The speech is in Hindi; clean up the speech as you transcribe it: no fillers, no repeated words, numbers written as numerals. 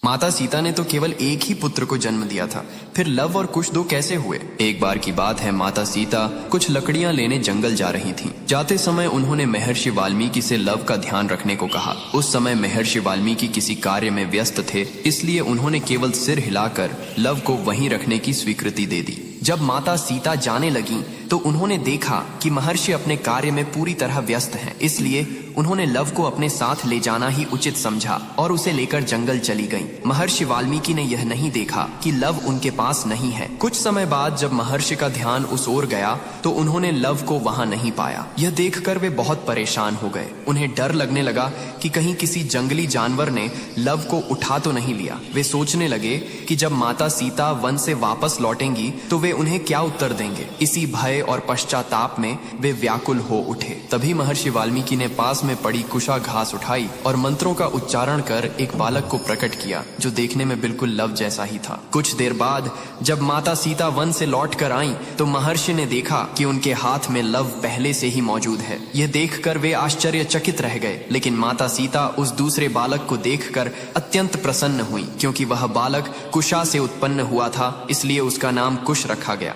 माता सीता ने तो केवल एक ही पुत्र को जन्म दिया था, फिर लव और कुश दो कैसे हुए? एक बार की बात है, माता सीता कुछ लकड़ियां लेने जंगल जा रही थीं। जाते समय उन्होंने महर्षि वाल्मीकि से लव का ध्यान रखने को कहा। उस समय महर्षि वाल्मीकि किसी कार्य में व्यस्त थे, इसलिए उन्होंने केवल सिर हिलाकर लव को वहीं रखने की स्वीकृति दे दी। जब माता सीता जाने लगी तो उन्होंने देखा कि महर्षि अपने कार्य में पूरी तरह व्यस्त हैं, इसलिए उन्होंने लव को अपने साथ ले जाना ही उचित समझा और उसे लेकर जंगल चली गईं। महर्षि वाल्मीकि ने यह नहीं देखा कि लव उनके पास नहीं है। कुछ समय बाद जब महर्षि का ध्यान उस ओर गया तो उन्होंने लव को वहां नहीं पाया। यह देखकर वे बहुत परेशान हो गए। उन्हें डर लगने लगा कि कहीं किसी जंगली जानवर ने लव को उठा तो नहीं लिया। वे सोचने लगे कि जब माता सीता वन से वापस लौटेंगी तो वे उन्हें क्या उत्तर देंगे। इसी भय और पश्चाताप में वे व्याकुल हो उठे। तभी महर्षि वाल्मीकि ने पास में पड़ी कुशा घास उठाई और मंत्रों का उच्चारण कर एक बालक को प्रकट किया, जो देखने में बिल्कुल लव जैसा ही था। कुछ देर बाद जब माता सीता वन से लौट कर आईं, तो महर्षि ने देखा कि उनके हाथ में लव पहले से ही मौजूद है। यह देखकर वे आश्चर्यचकित रह गए, लेकिन माता सीता उस दूसरे बालक को देखकर अत्यंत प्रसन्न हुई, क्योंकि वह बालक कुशा से उत्पन्न हुआ था, इसलिए उसका नाम कुश रखा गया।